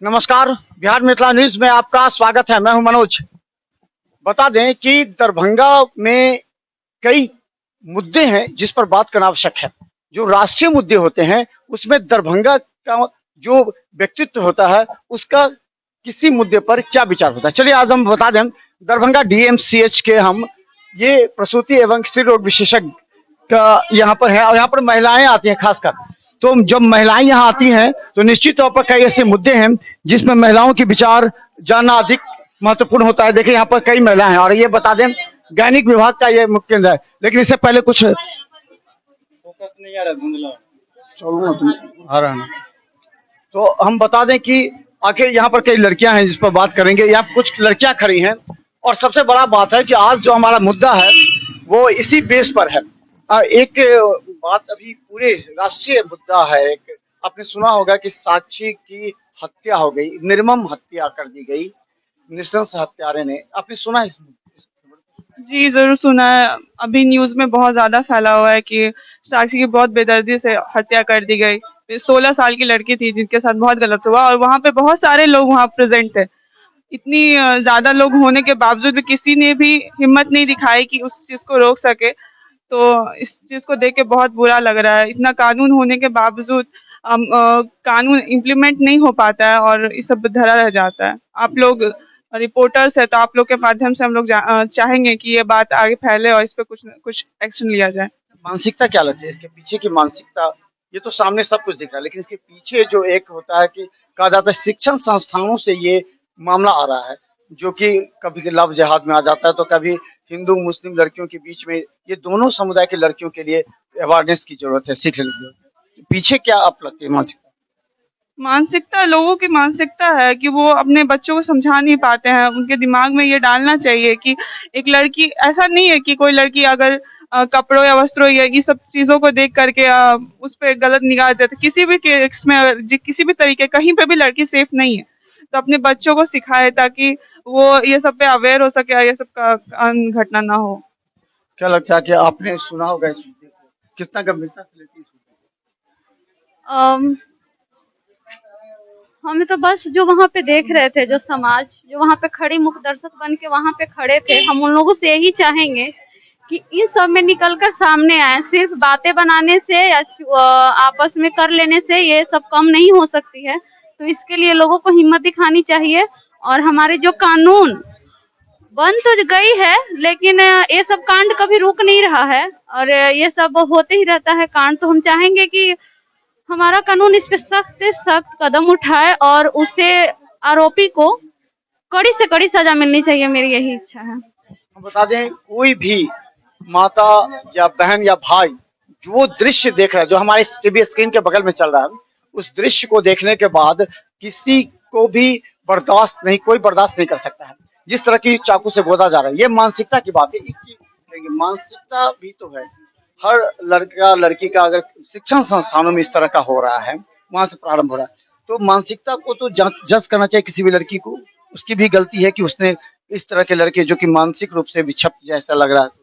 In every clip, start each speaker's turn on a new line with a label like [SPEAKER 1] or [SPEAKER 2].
[SPEAKER 1] नमस्कार। बिहार मिथिला न्यूज में आपका स्वागत है। मैं हूं मनोज। बता दें कि दरभंगा में कई मुद्दे हैं जिस पर बात करना आवश्यक है। जो राष्ट्रीय मुद्दे होते हैं उसमें दरभंगा का जो व्यक्तित्व होता है उसका किसी मुद्दे पर क्या विचार होता है, चलिए आज हम बता दें। दरभंगा डीएमसीएच के हम ये प्रसूति एवं स्त्री रोग विशेषज्ञ का यहाँ पर है और यहाँ पर महिलाएं आती हैं खासकर। तो जब महिलाएं यहाँ आती हैं तो निश्चित तौर पर कई ऐसे मुद्दे हैं जिसमें महिलाओं के विचार जानना अधिक महत्वपूर्ण होता है। देखिए यहाँ पर कई महिलाएं हैं और ये बता दें गैनिक विभाग का ये मुख्य केंद्र है। लेकिन इससे पहले कुछ फोकस नहीं आ रहा, धुंधला आ रहा है। तो हम बता दें कि आखिर यहाँ पर कई लड़कियां हैं जिस पर बात करेंगे। यहाँ कुछ लड़कियां खड़ी हैं और सबसे बड़ा बात है कि आज जो हमारा मुद्दा है वो इसी बेस पर है। एक बात अभी पूरे राष्ट्रीय मुद्दा है। एक आपने सुना होगा कि साक्षी की हत्या हो गई, निर्मम हत्या कर दी गई नृशंस हत्यारे ने। आपने सुना है इसमें?
[SPEAKER 2] जी जरूर सुना है। अभी न्यूज में बहुत ज्यादा फैला हुआ है कि साक्षी की बहुत बेदर्दी से हत्या कर दी गई। 16 साल की लड़की थी जिनके साथ बहुत गलत हुआ और वहाँ पे बहुत सारे लोग वहाँ प्रेजेंट थे। इतनी ज्यादा लोग होने के बावजूद भी किसी ने भी हिम्मत नहीं दिखाई कि उस चीज को रोक सके। तो इस चीज को देख के बहुत बुरा लग रहा है। इतना कानून होने के बावजूद कानून इम्प्लीमेंट नहीं हो पाता है और ये सब धरा रह जाता है। आप लोग रिपोर्टर्स है तो आप लोग के माध्यम से हम लोग चाहेंगे कि ये बात आगे फैले और इस पे कुछ न कुछ एक्शन लिया जाए।
[SPEAKER 1] मानसिकता क्या लगती है इसके पीछे की मानसिकता? ये तो सामने सब कुछ दिख रहा है लेकिन इसके पीछे जो एक होता है कि कहा जाता है शिक्षण संस्थानों से ये मामला आ रहा है, जो कि कभी लव जिहाद में आ जाता है तो कभी हिंदू मुस्लिम लड़कियों के बीच में। ये दोनों समुदाय के लड़कियों के लिए अवेयरनेस की जरूरत है, सीख लेने की जरूरत है। पीछे क्या आप लगती है मानसिकता?
[SPEAKER 2] मानसिकता लोगों की मानसिकता है कि वो अपने बच्चों को समझा नहीं पाते हैं। उनके दिमाग में ये डालना चाहिए कि एक लड़की, ऐसा नहीं है कि कोई लड़की अगर कपड़ों या वस्त्रों या ये सब चीजों को देख करके उस पर गलत निगाह देते, किसी भी केस में किसी भी तरीके कहीं पे भी लड़की सेफ नहीं है। तो अपने बच्चों को सिखाए ताकि वो ये सब पे अवेयर हो सके और ये सब का घटना ना हो।
[SPEAKER 1] क्या लगता है कि आपने सुना होगा इस मुद्दे को, कितना गंभीरता से लेती है इस मुद्दे
[SPEAKER 3] अम, हम तो बस जो वहाँ पे देख रहे थे, जो समाज जो वहाँ पे खड़ी मुख दर्शक बन के वहाँ पे खड़े थे, हम उन लोगों से यही चाहेंगे कि इस सब में निकलकर सामने आए। सिर्फ बातें बनाने से या आपस में कर लेने से ये सब कम नहीं हो सकती है। तो इसके लिए लोगों को हिम्मत दिखानी चाहिए। और हमारे जो कानून बन तो गई है लेकिन ये सब कांड कभी रुक नहीं रहा है और ये सब होते ही रहता है कांड। तो हम चाहेंगे कि हमारा कानून इस पे सख्त से सख्त कदम उठाए और उसे आरोपी को कड़ी से कड़ी सजा मिलनी चाहिए। मेरी यही इच्छा है।
[SPEAKER 1] हम बता दें कोई भी माता या बहन या भाई जो दृश्य देख रहा है, जो हमारे टीवी स्क्रीन के बगल में चल रहा है, उस दृश्य को देखने के बाद किसी को भी कोई बर्दाश्त नहीं कर सकता है। जिस तरह की चाकू से गोदा जा रहा है, ये मानसिकता की बात है। मानसिकता भी तो है। हर लड़का लड़की का अगर शिक्षण संस्थानों में इस तरह का हो रहा है, वहां से प्रारंभ हो रहा है, तो मानसिकता को तो जज करना चाहिए किसी भी लड़की को। उसकी भी गलती है कि उसने इस तरह के लड़के जो कि मानसिक रूप से विक्षिप्त जैसा लग रहा है।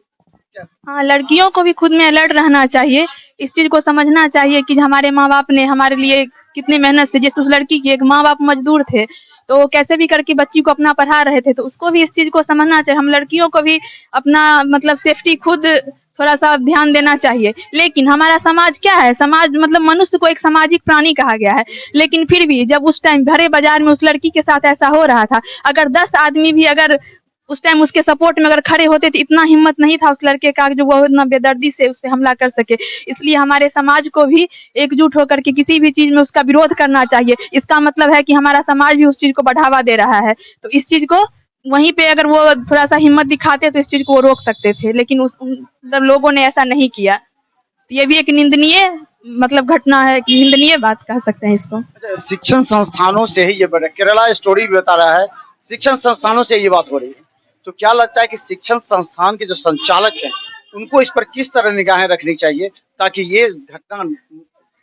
[SPEAKER 4] हाँ, लड़कियों को भी खुद में अलर्ट रहना चाहिए। इस चीज को समझना चाहिए कि हमारे माँ बाप ने हमारे लिए कितनी मेहनत से, जैसे उस लड़की के एक माँ बाप मजदूर थे तो वो कैसे भी करके बच्ची को अपना पढ़ा रहे थे, तो उसको भी इस चीज को समझना चाहिए। हम लड़कियों को भी अपना मतलब सेफ्टी खुद थोड़ा सा ध्यान देना चाहिए। लेकिन हमारा समाज क्या है, समाज मतलब मनुष्य को एक सामाजिक प्राणी कहा गया है। लेकिन फिर भी जब उस टाइम भरे बाजार में उस लड़की के साथ ऐसा हो रहा था, अगर 10 आदमी भी अगर उस टाइम उसके सपोर्ट में अगर खड़े होते तो इतना हिम्मत नहीं था उस लड़के का जो वो इतना बेदर्दी से उस पर हमला कर सके। इसलिए हमारे समाज को भी एकजुट होकर के किसी भी चीज में उसका विरोध करना चाहिए। इसका मतलब है कि हमारा समाज भी उस चीज को बढ़ावा दे रहा है। तो इस चीज को वहीं पे अगर वो थोड़ा सा हिम्मत दिखाते तो इस चीज को वो रोक सकते थे, लेकिन उस मतलब लोगों ने ऐसा नहीं किया। तो ये भी एक निंदनीय मतलब घटना है, निंदनीय बात कह सकते हैं इसको।
[SPEAKER 1] शिक्षण संस्थानों से ही ये बढ़, केरला स्टोरी भी बता रहा है, शिक्षण संस्थानों से ये बात हो रही है। तो क्या लगता है कि शिक्षण संस्थान के जो संचालक हैं उनको इस पर किस तरह निगाहें रखनी चाहिए ताकि ये घटना,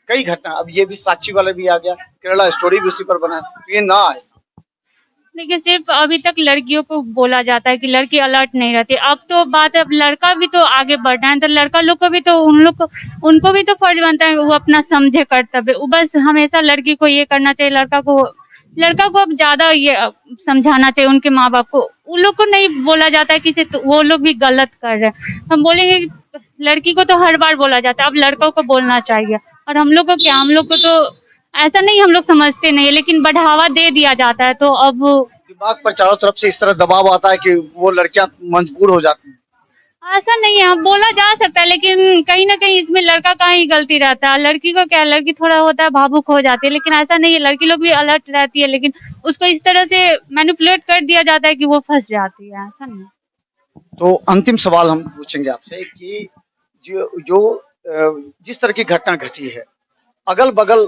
[SPEAKER 1] कई घटना, अब ये भी साक्षी वाला भी आ गया, केरला स्टोरी भी उसी पर बना, ये ना आए।
[SPEAKER 5] देखिए, सिर्फ अभी तक लड़कियों को बोला जाता है कि लड़की अलर्ट नहीं रहती। अब तो बात है, अब लड़का भी तो आगे बढ़ना है, तो लड़का लोग को भी तो उनको भी तो फर्ज बनता है वो अपना समझे कर्तव्य। वो बस हमेशा लड़की को ये करना चाहिए, लड़का को लड़का को अब ज्यादा ये समझाना चाहिए उनके माँ बाप को। उन लोग को नहीं बोला जाता है कि तो वो लोग भी गलत कर रहे हैं। हम बोलेंगे लड़की को तो हर बार बोला जाता है, अब लड़कों को बोलना चाहिए। और हम लोग को क्या, हम लोग को तो ऐसा नहीं, हम लोग समझते नहीं है, लेकिन बढ़ावा दे दिया जाता है। तो अब
[SPEAKER 1] दिमाग पर चारों तरफ से इस तरह दबाव आता है कि वो लड़कियां मजबूर हो जाती हैं।
[SPEAKER 5] ऐसा नहीं है, अब बोला जा सकता है, लेकिन कहीं ना कहीं इसमें लड़का का ही गलती रहता है। लड़की को क्या, लड़की थोड़ा होता है भावुक हो जाती है, लेकिन ऐसा नहीं है, लड़की लोग भी अलर्ट रहती है, लेकिन उसको इस तरह से मैनिपुलेट कर दिया जाता है कि वो फंस जाती है। ऐसा नहीं।
[SPEAKER 1] तो अंतिम सवाल हम पूछेंगे आपसे कि जिस तरह की घटना घटी है, अगल बगल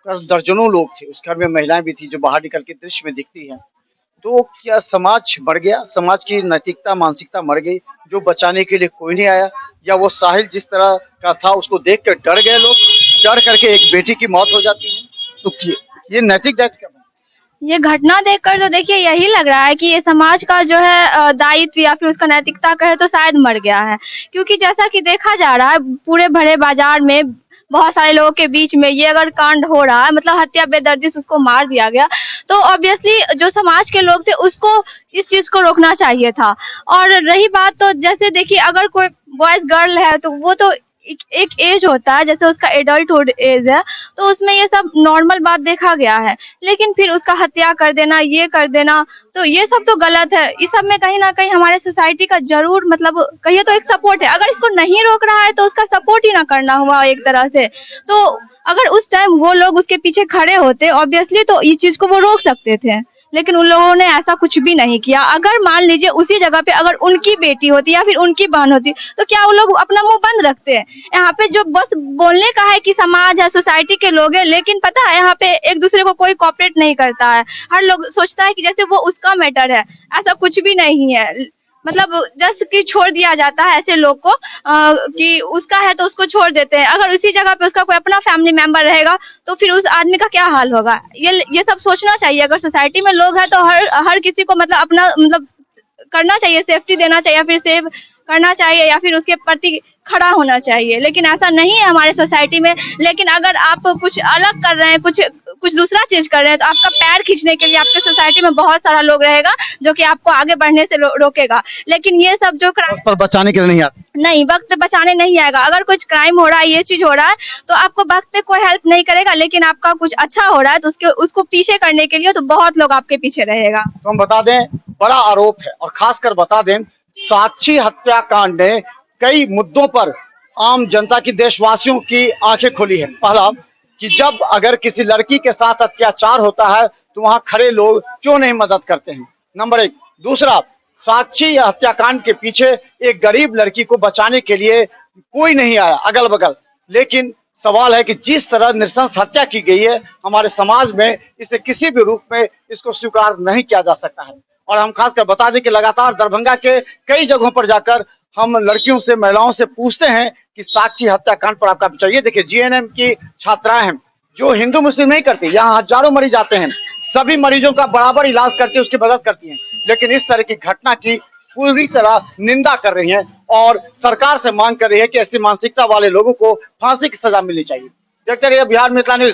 [SPEAKER 1] दर्जनों लोग थे, उस घर में महिलाएं भी थी जो बाहर निकल के दृश्य में दिखती हैं, तो क्या समाज बढ़ गया, समाज की नैतिकता मानसिकता मर गई, जो बचाने के लिए कोई नहीं आया, या वो साहिल जिस तरह का था उसको देख कर डर गए लोग, डर करके एक बेटी की मौत हो जाती है? तो ये नैतिक जायज क्या बना?
[SPEAKER 4] ये घटना देखकर तो देखिए यही लग रहा है कि ये समाज का जो है दायित्व या फिर उसका नैतिकता कहे तो शायद मर गया है। क्योंकि जैसा कि देखा जा रहा है पूरे भरे बाजार में बहुत सारे लोगों के बीच में ये अगर कांड हो रहा है, मतलब हत्या बेदर्दी से उसको मार दिया गया, तो ऑब्वियसली जो समाज के लोग थे उसको इस चीज को रोकना चाहिए था। और रही बात, तो जैसे देखिए अगर कोई बॉयज गर्ल है तो वो तो एक एज होता है, जैसे उसका एडल्टहुड एज है, तो उसमें ये सब नॉर्मल बात देखा गया है। लेकिन फिर उसका हत्या कर देना, ये कर देना, तो ये सब तो गलत है। इस सब में कहीं ना कहीं हमारे सोसाइटी का जरूर मतलब कहिए तो एक सपोर्ट है। अगर इसको नहीं रोक रहा है तो उसका सपोर्ट ही ना करना हुआ एक तरह से। तो अगर उस टाइम वो लोग उसके पीछे खड़े होते ऑब्वियसली तो ये चीज को वो रोक सकते थे, लेकिन उन लोगों ने ऐसा कुछ भी नहीं किया। अगर मान लीजिए उसी जगह पे अगर उनकी बेटी होती या फिर उनकी बहन होती तो क्या वो लोग अपना मुंह बंद रखते हैं? यहाँ पे जो बस बोलने का है कि समाज है, सोसाइटी के लोग हैं, लेकिन पता है यहाँ पे एक दूसरे को कोई कोऑपरेट नहीं करता है। हर लोग सोचता है कि जैसे वो उसका मैटर है, ऐसा कुछ भी नहीं है। मतलब जस्ट कि छोड़ दिया जाता है ऐसे लोग को कि उसका है तो उसको छोड़ देते हैं। अगर उसी जगह पे उसका कोई अपना फैमिली मेंबर रहेगा तो फिर उस आदमी का क्या हाल होगा? ये सब सोचना चाहिए। अगर सोसाइटी में लोग हैं तो हर किसी को मतलब अपना मतलब करना चाहिए, सेफ्टी देना चाहिए, फिर सेव करना चाहिए या फिर उसके प्रति खड़ा होना चाहिए। लेकिन ऐसा नहीं है हमारे सोसाइटी में। लेकिन अगर आप कुछ अलग कर रहे हैं, कुछ दूसरा चीज कर रहे हैं, तो आपका पैर खींचने के लिए आपके सोसाइटी में बहुत सारा लोग रहेगा जो कि आपको आगे बढ़ने से रोकेगा। लेकिन ये सब जो क्राइम
[SPEAKER 1] पर बचाने के लिए नहीं आता।
[SPEAKER 4] नहीं, वक्त पे बचाने नहीं आएगा। अगर कुछ क्राइम हो रहा है, ये चीज हो रहा है, तो आपको वक्त पे कोई हेल्प नहीं करेगा। लेकिन आपका कुछ अच्छा हो रहा है तो उसको पीछे करने के लिए तो बहुत लोग आपके पीछे रहेगा।
[SPEAKER 1] तो हम बता दें, बड़ा आरोप है और खासकर बता दें, साक्षी हत्याकांड ने कई मुद्दों पर आम जनता की, देशवासियों की आंखें खोली है। पहला कि जब अगर किसी लड़की के साथ अत्याचार होता है तो वहां खड़े लोग क्यों नहीं मदद करते हैं, नंबर एक। दूसरा, साक्षी हत्याकांड के पीछे एक गरीब लड़की को बचाने के लिए कोई नहीं आया अगल बगल। लेकिन सवाल है कि जिस तरह नृशंस हत्या की गई है हमारे समाज में, इसे किसी भी रूप में इसको स्वीकार नहीं किया जा सकता है। और हम खासकर बता दें कि लगातार दरभंगा के कई जगहों पर जाकर हम लड़कियों से, महिलाओं से पूछते हैं कि साक्षी हत्याकांड पर आपका विचार। ये देखिए, जीएनएम की छात्राएं हैं जो हिंदू मुस्लिम नहीं करती, यहाँ हजारों मरीज आते हैं, सभी मरीजों का बराबर इलाज करती है, उसकी मदद करती हैं, लेकिन इस तरह की घटना की पूरी तरह निंदा कर रही हैं और सरकार से मांग कर रही है कि ऐसी मानसिकता वाले लोगों को फांसी की सजा मिलनी चाहिए। देखते रहिए बिहार मिथिला न्यूज।